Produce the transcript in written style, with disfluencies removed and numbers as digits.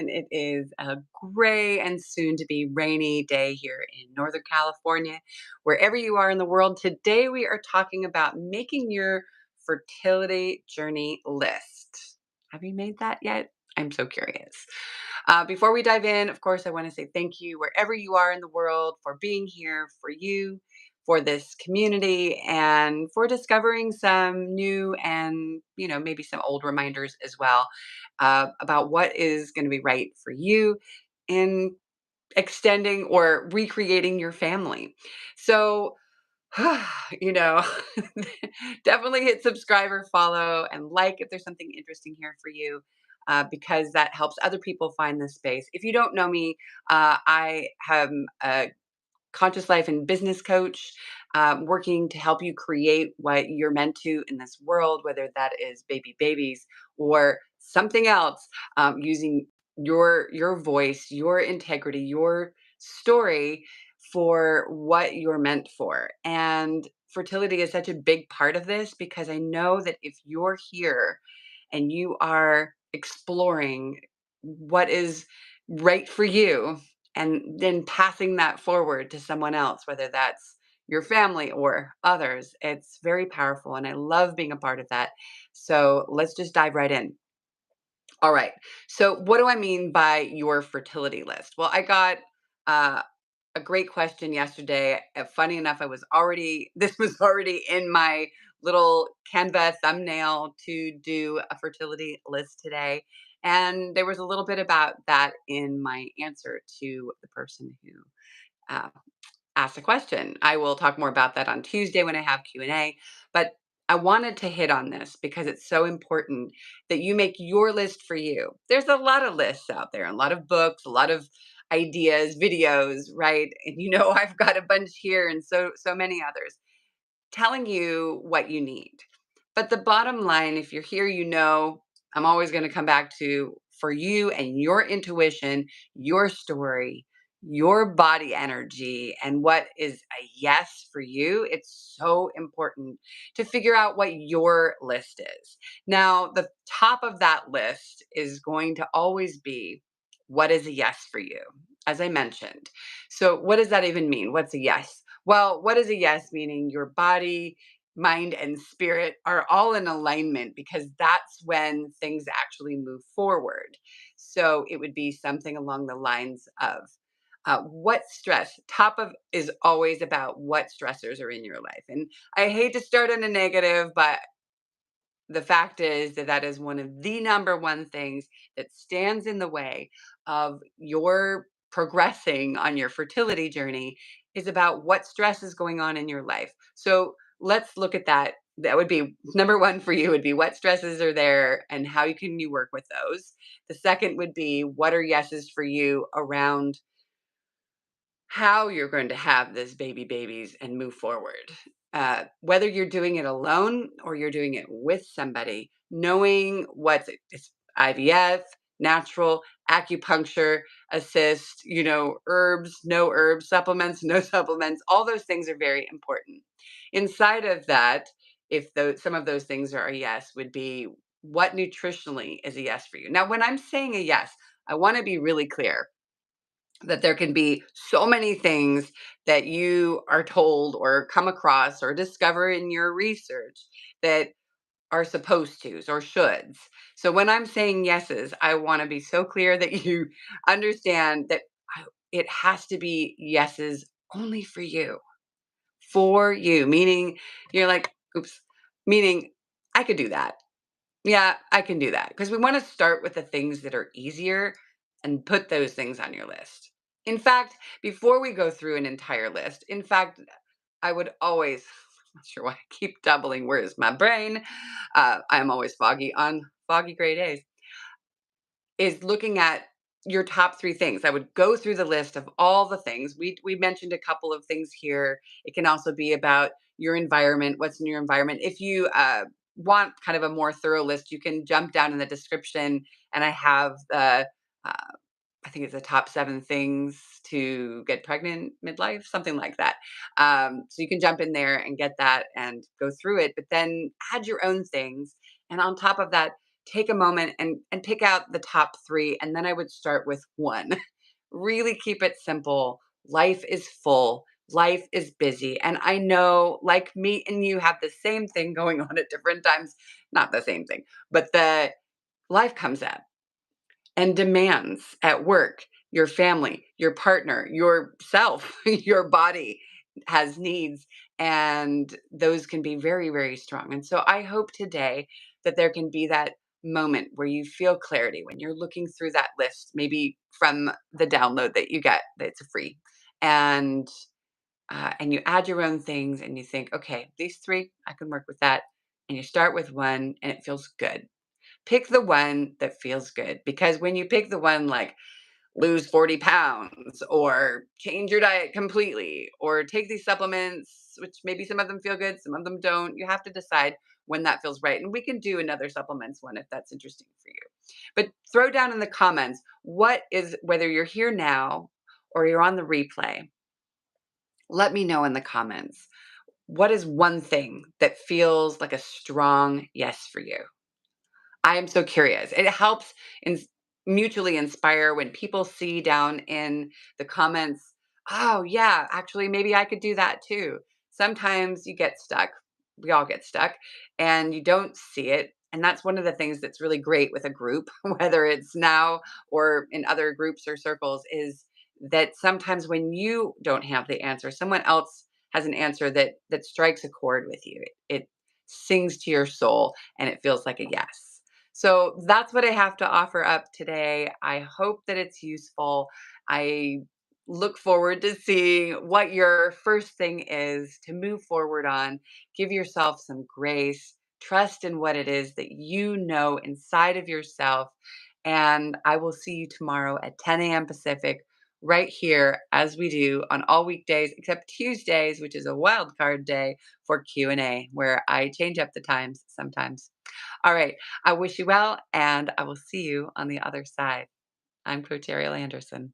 And it is a gray and soon to be rainy day here in Northern California. Wherever you are in the world, today we are talking about making your fertility journey list. Have you made that yet? I'm so curious. Before we dive in, of course, I want to say thank you wherever you are in the world for being here, for you, for this community, and for discovering some new and, maybe some old reminders as well about what is going to be right for you in extending or recreating your family. So, you know, definitely hit subscribe or follow and like if there's something interesting here for you. Because that helps other people find this space. If you don't know me, I am a conscious life and business coach, working to help you create what you're meant to in this world, whether that is babies or something else, using your voice, your integrity, your story for what you're meant for. And fertility is such a big part of this because I know that if you're here and you are exploring what is right for you, and then passing that forward to someone else, whether that's your family or others. It's very powerful, and I love being a part of that. So let's just dive right in. All right. So, what do I mean by your fertility list? Well, I got uh, a great question yesterday. Funny enough, this was already in my little Canva thumbnail to do a fertility list today. And there was a little bit about that in my answer to the person who uh, asked the question. I will talk more about that on Tuesday when I have Q&A, but I wanted to hit on this because it's so important that you make your list for you. There's a lot of lists out there, a lot of books, a lot of ideas, videos, right? And I've got a bunch here and so many others telling you what you need. But the bottom line, if you're here, I'm always going to come back to for you and your intuition, your story, your body energy, and what is a yes for you. It's so important to figure out what your list is. Now, the top of that list is going to always be what is a yes for you, as I mentioned. So, what does that even mean? What's a yes? Well, what is a yes? Meaning your body, mind, and spirit are all in alignment because that's when things actually move forward. So it would be something along the lines of what stress, top of is always about what stressors are in your life. And I hate to start on a negative, but the fact is that that is one of the number one things that stands in the way of your progressing on your fertility journey is about what stress is going on in your life. So let's look at that. That would be number one for you would be what stresses are there and how you work with those. The second would be what are yeses for you around how you're going to have this babies and move forward. Whether you're doing it alone or you're doing it with somebody, knowing it's IVF, natural, acupuncture, assist, herbs, no herbs, supplements, no supplements, all those things are very important. Inside of that, if some of those things are a yes, would be what nutritionally is a yes for you. Now, when I'm saying a yes, I want to be really clear that there can be so many things that you are told or come across or discover in your research that are supposed tos or shoulds. So when I'm saying yeses, I want to be so clear that you understand that it has to be yeses only for you, meaning you're like, oops, meaning I could do that. Yeah, I can do that because we want to start with the things that are easier and put those things on your list. In fact, before we go through an entire list, in fact, I would always, I'm not sure why I keep doubling. Where's my brain? I'm always foggy on foggy gray days. Is looking at your top three things. I would go through the list of all the things. We mentioned a couple of things here. It can also be about your environment, what's in your environment. If you want kind of a more thorough list, you can jump down in the description, and I have I think it's the top 7 things to get pregnant midlife, something like that. So you can jump in there and get that and go through it, but then add your own things. And on top of that, take a moment and pick out the top 3, and then I would start with 1. Really keep it simple. Life is full. Life is busy. And I know, like me and you have the same thing going on at different times. Not the same thing, but the life comes up and demands at work, your family, your partner, yourself, your body has needs, and those can be very, very strong. And so I hope today that there can be that moment where you feel clarity when you're looking through that list, maybe from the download that you get that's free. And and you add your own things and you think, okay, these 3, I can work with that. And you start with 1 and it feels good. Pick the one that feels good, because when you pick the one like lose 40 pounds or change your diet completely or take these supplements, which maybe some of them feel good, some of them don't, you have to decide when that feels right. And we can do another supplements one if that's interesting for you. But throw down in the comments what is, whether you're here now or you're on the replay, let me know in the comments. What is one thing that feels like a strong yes for you? I am so curious. It helps mutually inspire when people see down in the comments, oh, yeah, actually, maybe I could do that too. Sometimes you get stuck. We all get stuck and you don't see it. And that's one of the things that's really great with a group, whether it's now or in other groups or circles, is that sometimes when you don't have the answer, someone else has an answer that strikes a chord with you. It sings to your soul and it feels like a yes. So that's what I have to offer up today. I hope that it's useful. I look forward to seeing what your first thing is to move forward on. Give yourself some grace. Trust in what it is that you know inside of yourself. And I will see you tomorrow at 10 a.m. Pacific, right here as we do on all weekdays except Tuesdays, which is a wild card day for Q&A, where I change up the times sometimes. All right. I wish you well, and I will see you on the other side. I'm Coach Ariel Anderson.